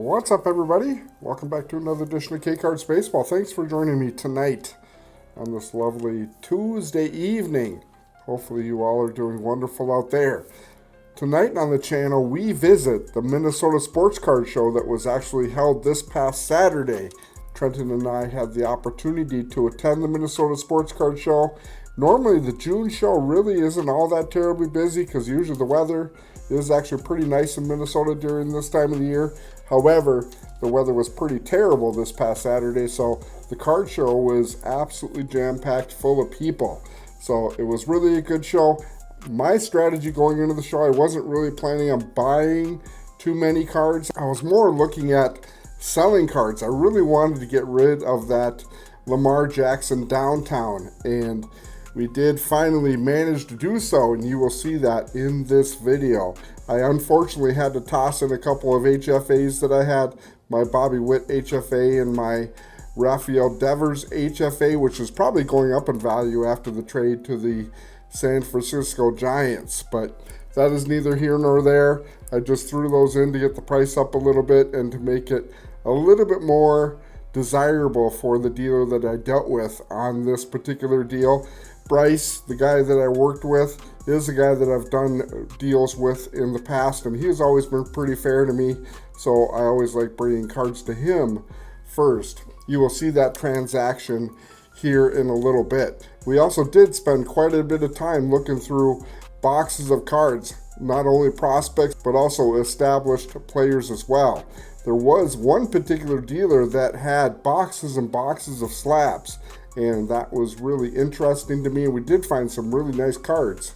What's up, everybody? Welcome back to another edition of K-Cards Baseball. Thanks for joining me tonight on this lovely Tuesday evening. Hopefully you all are doing wonderful out there. Tonight on the channel, we visit the Minnesota Sports Card Show that was actually held this past Saturday. Trenton and I had the opportunity to attend the Minnesota Sports Card Show. Normally, the June show really isn't all that terribly busy because usually the weather is actually pretty nice in Minnesota during this time of the year. However, the weather was pretty terrible this past Saturday, so the card show was absolutely jam-packed full of people. So it was really a good show. My strategy going into the show, I wasn't really planning on buying too many cards. I was more looking at selling cards. I really wanted to get rid of that Lamar Jackson Downtown, and we did finally manage to do so, and you will see that in this video. I unfortunately had to toss in a couple of HFAs that I had, my Bobby Witt HFA and my Rafael Devers HFA, which is probably going up in value after the trade to the San Francisco Giants, but that is neither here nor there. I just threw those in to get the price up a little bit and to make it a little bit more desirable for the dealer that I dealt with on this particular deal. Bryce, the guy that I worked with, is a guy that I've done deals with in the past, and he has always been pretty fair to me, so I always like bringing cards to him first. You will see that transaction here in a little bit. We also did spend quite a bit of time looking through boxes of cards, not only prospects, but also established players as well. There was one particular dealer that had boxes and boxes of slabs, and that was really interesting to me. We did find some really nice cards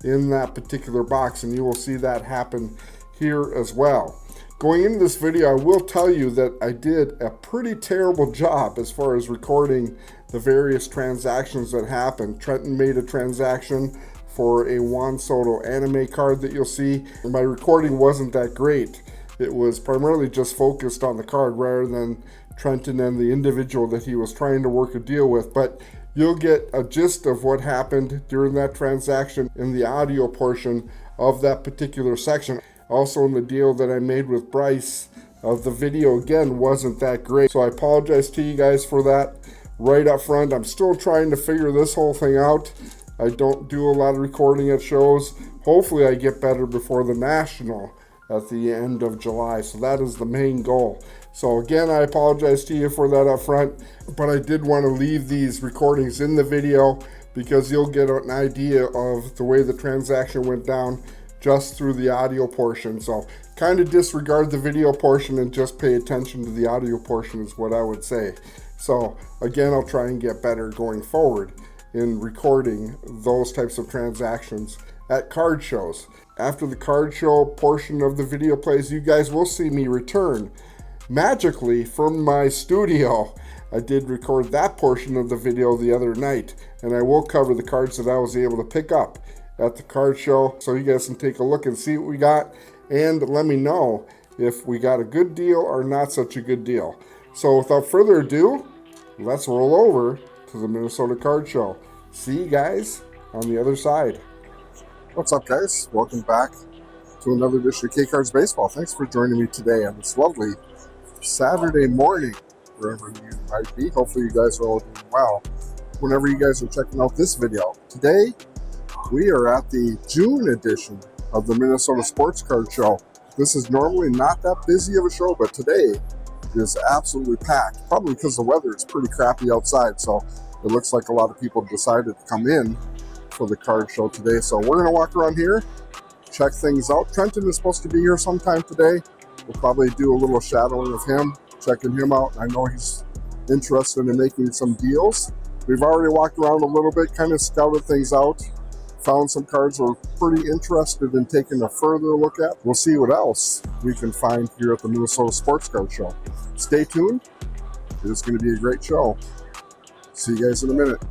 in that particular box, and you will see that happen here as well. Going into this video, I will tell you that I did a pretty terrible job as far as recording the various transactions that happened. Trenton made a transaction for a Juan Soto anime card that you'll see. My recording wasn't that great. It was primarily just focused on the card rather than Trenton and the individual that he was trying to work a deal with, but you'll get a gist of what happened during that transaction in the audio portion of that particular section. Also, in the deal that I made with Bryce, the video again wasn't that great, so I apologize to you guys for that right up front. I'm still trying to figure this whole thing out. I don't do a lot of recording at shows. Hopefully I get better before the National at the end of July, so that is the main goal. So again, I apologize to you for that up front, but I did want to leave these recordings in the video because you'll get an idea of the way the transaction went down just through the audio portion. So kind of disregard the video portion and just pay attention to the audio portion is what I would say. So again, I'll try and get better going forward in recording those types of transactions at card shows. After the card show portion of the video plays, you guys will see me return magically from my studio. I did record that portion of the video the other night, and I will cover the cards that I was able to pick up at the card show, so you guys can take a look and see what we got, and let me know if we got a good deal or not such a good deal. So without further ado, let's roll over to the Minnesota Card Show. See you guys on the other side. What's up, guys? Welcome back to another edition of K-Cards Baseball. Thanks for joining me today on this lovely Saturday morning, wherever you might be. Hopefully you guys are all doing well whenever you guys are checking out this video. Today, we are at the June edition of the Minnesota Sports Card Show. This is normally not that busy of a show, but today is absolutely packed, probably because the weather is pretty crappy outside, so it looks like a lot of people decided to come in for the card show today. So we're going to walk around here, check things out. Trenton is supposed to be here sometime today. We'll probably do a little shadowing of him, checking him out. I know he's interested in making some deals. We've already walked around a little bit, kind of scouted things out, found some cards we're pretty interested in taking a further look at. We'll see what else we can find here at the Minnesota Sports Card Show. Stay tuned. It is going to be a great show. See you guys in a minute.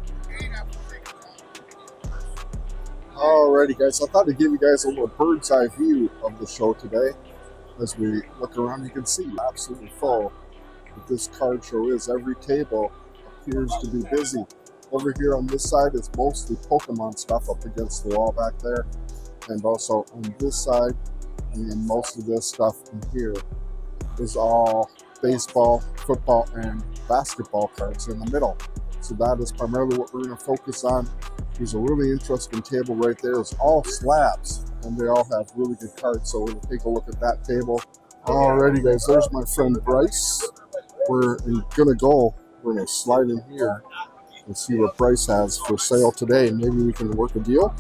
Alrighty, guys, I thought I'd give you guys a little bird's eye view of the show today. As we look around, you can see absolutely full that this card show is. Every table appears to be busy. Over here on this side is mostly Pokemon stuff up against the wall back there. And also on this side, and then most of this stuff in here is all baseball, football, and basketball cards in the middle. So that is primarily what we're going to focus on. There's a really interesting table right there. It's all slabs, and they all have really good cards. So we're going to take a look at that table. Alrighty, guys, there's my friend Bryce. We're going to slide in here and see what Bryce has for sale today. Maybe we can work a deal.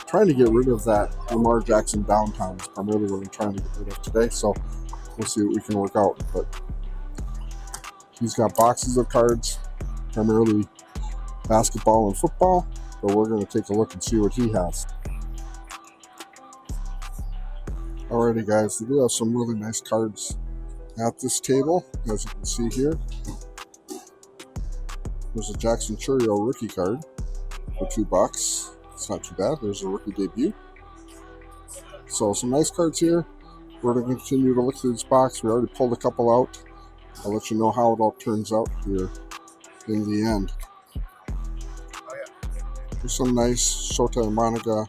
Trying to get rid of that Lamar Jackson downtown is primarily what I'm trying to get rid of today. So we'll see what we can work out. But he's got boxes of cards, primarily basketball and football. So we're going to take a look and see what he has. Alrighty, guys, we do have some really nice cards at this table, as you can see here. There's a Jackson Churio rookie card for $2. It's not too bad. There's a rookie debut. So some nice cards here. We're going to continue to look through this box. We already pulled a couple out. I'll let you know how it all turns out here in the end. There's some nice Soto and Monica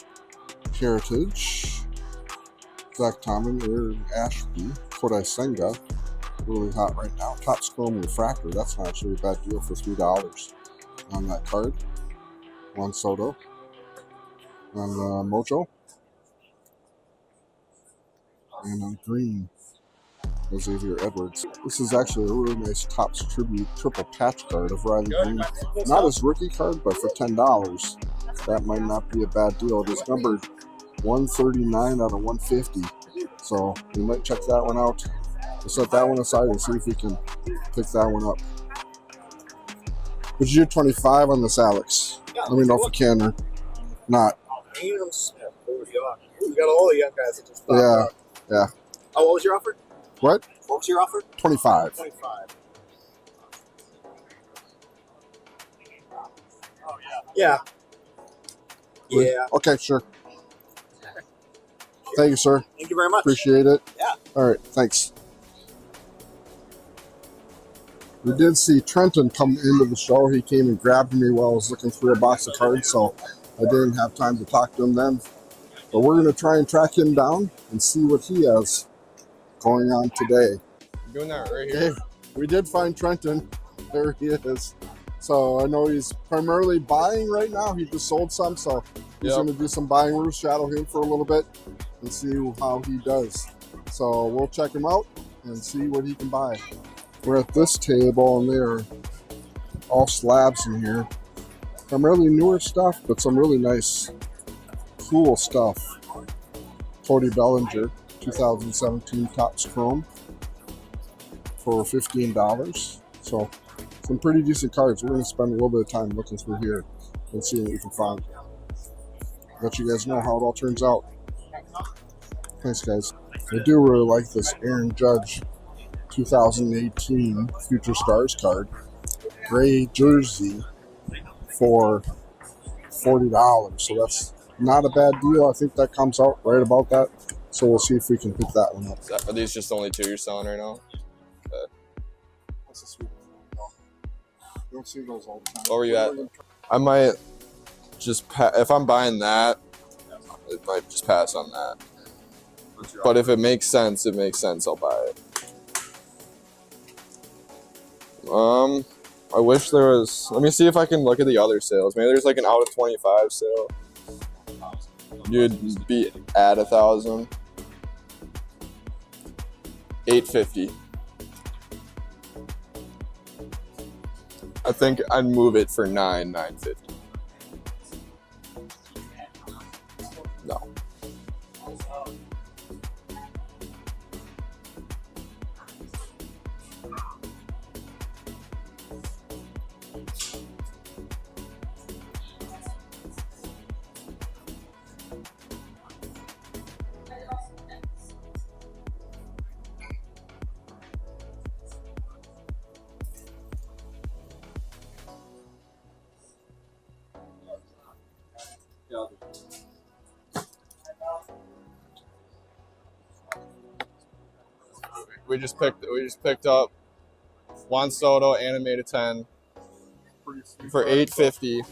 Heritage. Zach Tomlin, Aaron Ashby, Kodai Senga. Really hot right now. Top Chrome Refractor. That's not actually a bad deal for $3 on that card. Juan Soto. On Mojo. And on green, Xavier Edwards. This is actually a really nice Topps Tribute triple patch card of Riley Green. Not his rookie card, but for $10, that might not be a bad deal. It is numbered 139 out of 150. So we might check that one out. We'll set that one aside and see if we can pick that one up. Would you do 25 on this, Alex? Let me know if you can or not. You got all the young guys that just popped up. Yeah. Oh, what was your offer? What? What was your offer? 25. 25. Oh, yeah. Yeah. Okay, sure. Thank you, sir. Thank you very much. Appreciate it. Yeah. All right, thanks. We did see Trenton come into the show. He came and grabbed me while I was looking through a box of cards, so I didn't have time to talk to him then. But we're going to try and track him down and see what he has going on today. Doing that right here. Okay, we did find Trenton. There he is. So I know he's primarily buying right now. He just sold some, so he's going to do some buying. We'll shadow him for a little bit and see how he does. So we'll check him out and see what he can buy. We're at this table, and they're all slabs in here. Primarily newer stuff, but some really nice, cool stuff. Cody Bellinger, 2017 Topps Chrome for $15. So some pretty decent cards. We're going to spend a little bit of time looking through here and seeing what we can find. Let you guys know how it all turns out. Thanks, guys. I do really like this Aaron Judge 2018 Future Stars card. Gray jersey for $40. So that's not a bad deal. I think that comes out right about that. So we'll see if we can pick that one up. Are these just the only two you're selling right now? That's a sweet one. You don't see those all the time. What were you at? I might just if I'm buying that, it might just pass on that. But if it makes sense, I'll buy it. I wish there was. Let me see if I can look at the other sales. Maybe there's like an out of 25 sale. You'd be at 1,000. $850. I think I'd move it for $950. No. We just picked up Juan Soto animated 10 for $850.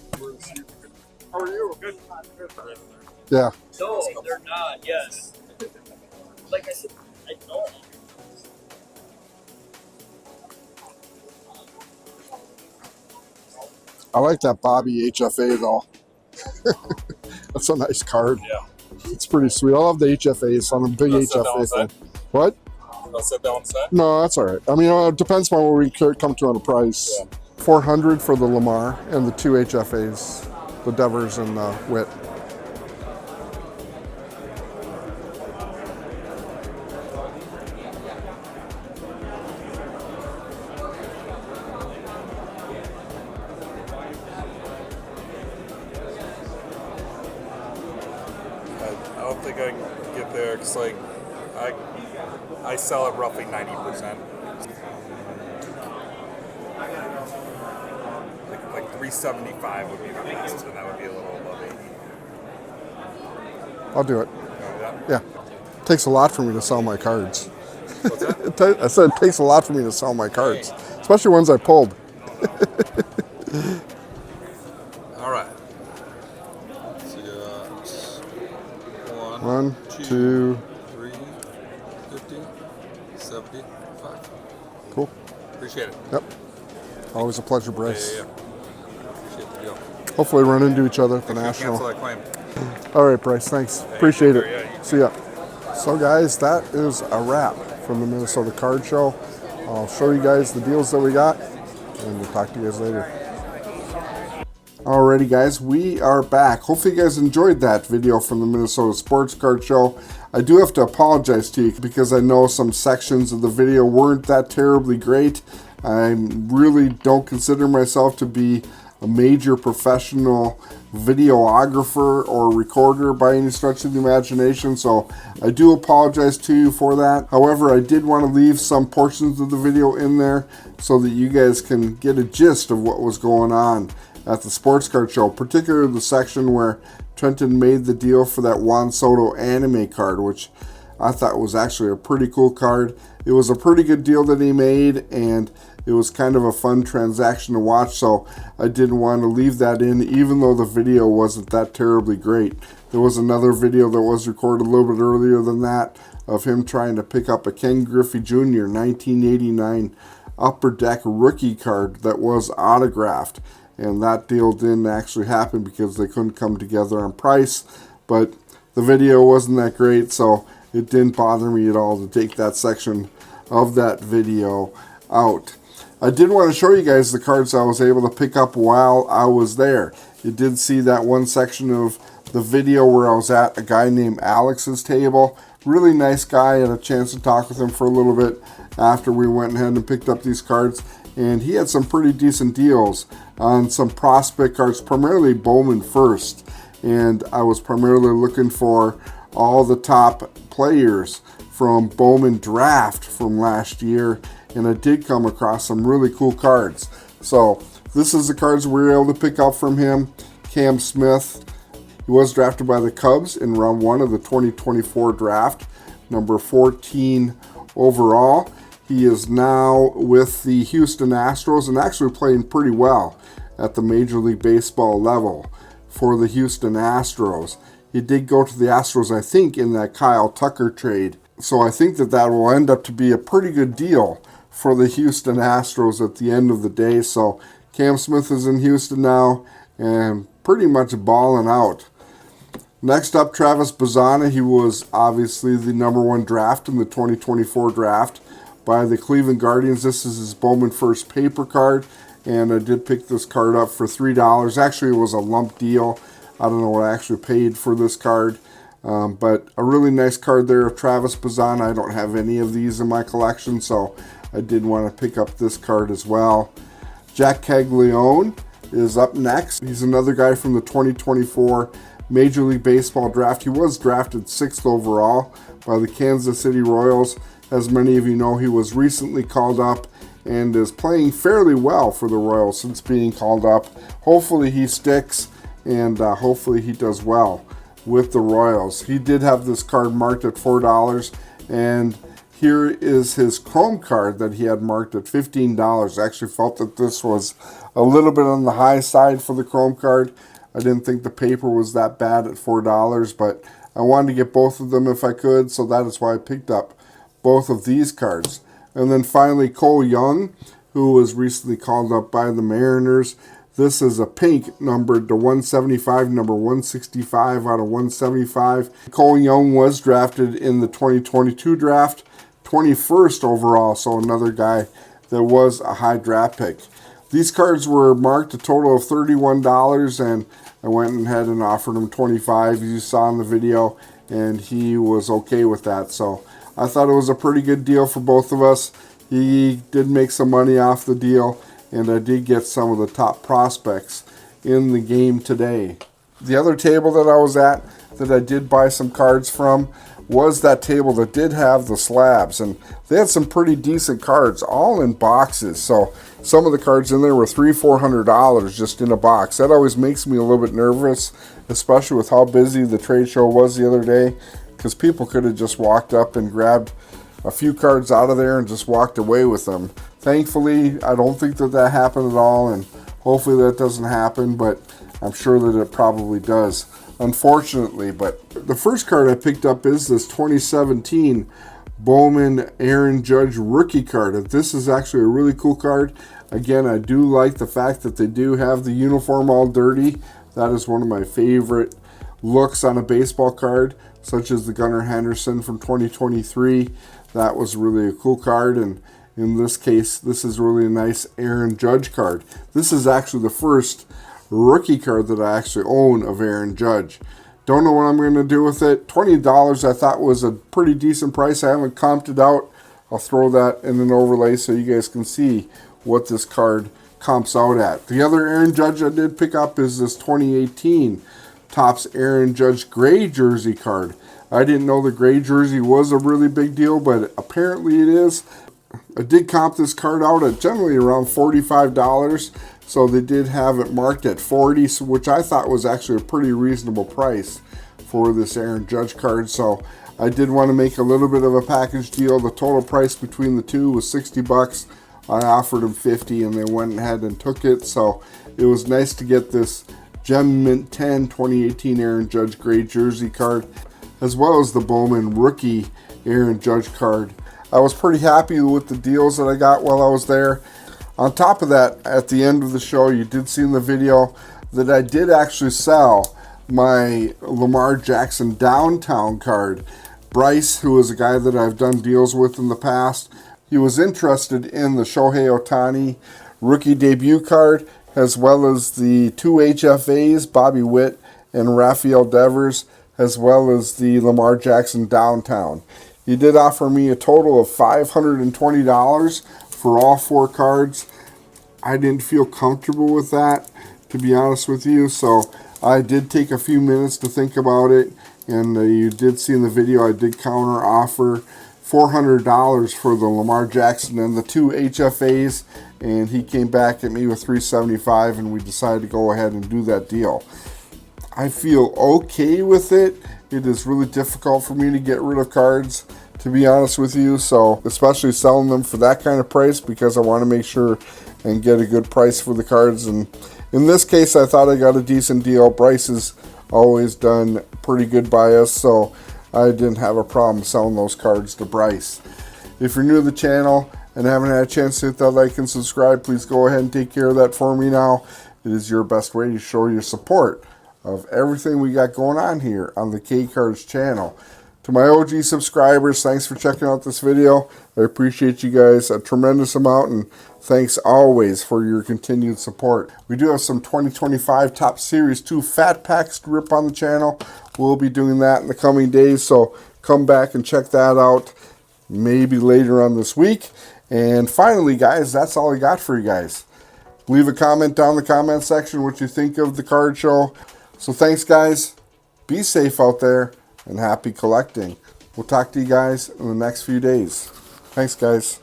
How are you? Good. Yeah. No, they're not. Yes. Like I said, I don't. I like that Bobby HFA though. That's a nice card. Yeah. It's pretty sweet. I love the HFAs. I'm a big HFA fan. What? I'll set that one aside. No, that's all right. I mean, it depends on what we come to on a price. Yeah. 400 for the Lamar and the 2 HFAs, the Devers and the Witt. I don't think I can get there because like I sell at roughly 90%. Like 375 would be the best, and that would be a little above 80. I'll do it. You know that? Yeah. It takes a lot for me to sell my cards. What's that? I said it takes a lot for me to sell my cards, especially ones I pulled. All right. So you got 1, 2. 3, 50, 75. Cool. Appreciate it. Yep. Always a pleasure, Bryce. Yeah. Appreciate the deal. Hopefully run into each other at the Cancel National. that claim. All right, Bryce, thanks. Appreciate take it. care, yeah, See ya. So, guys, that is a wrap from the Minnesota Card Show. I'll show you guys the deals that we got, and we'll talk to you guys later. Alrighty, guys, we are back. Hopefully you guys enjoyed that video from the Minnesota Sports Card Show. I do have to apologize to you because I know some sections of the video weren't that terribly great. I really don't consider myself to be a major professional videographer or recorder by any stretch of the imagination, so I do apologize to you for that. However, I did want to leave some portions of the video in there so that you guys can get a gist of what was going on at the Sports Card Show, particularly the section where Trenton made the deal for that Juan Soto anime card, which I thought was actually a pretty cool card. It was a pretty good deal that he made, and it was kind of a fun transaction to watch, so I didn't want to leave that in, even though the video wasn't that terribly great. There was another video that was recorded a little bit earlier than that of him trying to pick up a Ken Griffey Jr. 1989 Upper Deck rookie card that was autographed. And that deal didn't actually happen because they couldn't come together on price. But the video wasn't that great, so it didn't bother me at all to take that section of that video out. I did want to show you guys the cards I was able to pick up while I was there. You did see that one section of the video where I was at a guy named Alex's table. Really nice guy. I had a chance to talk with him for a little bit after we went ahead and picked up these cards. And he had some pretty decent deals on some prospect cards, primarily Bowman first. And I was primarily looking for all the top players from Bowman draft from last year. And I did come across some really cool cards. So this is the cards we were able to pick up from him. Cam Smith, he was drafted by the Cubs in round 1 of the 2024 draft, number 14 overall. He is now with the Houston Astros and actually playing pretty well at the Major League Baseball level for the Houston Astros. He did go to the Astros, I think, in that Kyle Tucker trade. So I think that that will end up to be a pretty good deal for the Houston Astros at the end of the day. So Cam Smith is in Houston now and pretty much balling out. Next up, Travis Bazzana. He was obviously the number 1 draft in the 2024 draft by the Cleveland Guardians. This is his Bowman First paper card, and I did pick this card up for $3. Actually, it was a lump deal. I don't know what I actually paid for this card, but a really nice card there of Travis Bazzana. I don't have any of these in my collection, so I did want to pick up this card as well. Jack Caglione is up next. He's another guy from the 2024 Major League Baseball draft. He was drafted 6th overall by the Kansas City Royals. As many of you know, he was recently called up and is playing fairly well for the Royals since being called up. Hopefully he sticks, and hopefully he does well with the Royals. He did have this card marked at $4, and here is his Chrome card that he had marked at $15. I actually felt that this was a little bit on the high side for the Chrome card. I didn't think the paper was that bad at $4, but I wanted to get both of them if I could, so that is why I picked up both of these cards. And then finally, Cole Young, who was recently called up by the Mariners. This is a pink numbered to 175, number 165 out of 175. Cole Young was drafted in the 2022 draft, 21st overall, so another guy that was a high draft pick. These cards were marked a total of $31, and I went ahead and offered him $25, as you saw in the video, and he was okay with that. So I thought it was a pretty good deal for both of us. He did make some money off the deal, and I did get some of the top prospects in the game today. The other table that I was at that I did buy some cards from was that table that did have the slabs, and they had some pretty decent cards all in boxes. So some of the cards in there were $300-400 just in a box. That always makes me a little bit nervous, especially with how busy the trade show was the other day, because people could have just walked up and grabbed a few cards out of there and just walked away with them. Thankfully, I don't think that happened at all, and hopefully that doesn't happen, but I'm sure that it probably does, unfortunately. But the first card I picked up is this 2017 Bowman Aaron Judge rookie card. This is actually a really cool card. Again, I do like the fact that they do have the uniform all dirty. That is one of my favorite looks on a baseball card, such as the Gunnar Henderson from 2023. That was really a cool card, and in this case, this is really a nice Aaron Judge card. This is actually the first rookie card that I actually own of Aaron Judge. Don't know what I'm going to do with it. $20 I thought was a pretty decent price. I haven't comped it out. I'll throw that in an overlay so you guys can see what this card comps out at. The other Aaron Judge I did pick up is this 2018 Topps Aaron Judge gray jersey card. I didn't know the gray jersey was a really big deal, but apparently it is. I did comp this card out at generally around $45, so they did have it marked at $40, which I thought was actually a pretty reasonable price for this Aaron Judge card. So I did want to make a little bit of a package deal. The total price between the two was $60. I offered them $50, and they went ahead and took it. So it was nice to get this Gem Mint 10 2018 Aaron Judge gray jersey card, as well as the Bowman rookie Aaron Judge card. I was pretty happy with the deals that I got while I was there. On top of that, at the end of the show, you did see in the video that I did actually sell my Lamar Jackson Downtown card. Bryce, who is a guy that I've done deals with in the past, he was interested in the Shohei Ohtani rookie debut card, as well as the two HFAs, Bobby Witt and Rafael Devers, as well as the Lamar Jackson Downtown. He did offer me a total of $520 for all four cards. I didn't feel comfortable with that, to be honest with you, so I did take a few minutes to think about it, and you did see in the video I did counter offer $400 for the Lamar Jackson and the two HFAs, and he came back at me with $375, and we decided to go ahead and do that deal. I feel okay with it. It is really difficult for me to get rid of cards, to be honest with you, so especially selling them for that kind of price, because I want to make sure and get a good price for the cards. And in this case, I thought I got a decent deal. Bryce has always done pretty good by us, so I didn't have a problem selling those cards to Bryce. If you're new to the channel and haven't had a chance to hit that like and subscribe, please go ahead and take care of that for me now. It is your best way to show your support of everything we got going on here on the K Cards channel. To my OG subscribers, thanks for checking out this video. I appreciate you guys a tremendous amount, and thanks always for your continued support. We do have some 2025 Top Series 2 Fat Packs to rip on the channel. We'll be doing that in the coming days, so come back and check that out maybe later on this week. And finally, guys, that's all I got for you guys. Leave a comment down in the comment section what you think of the card show. So thanks, guys. Be safe out there, and happy collecting. We'll talk to you guys in the next few days. Thanks, guys.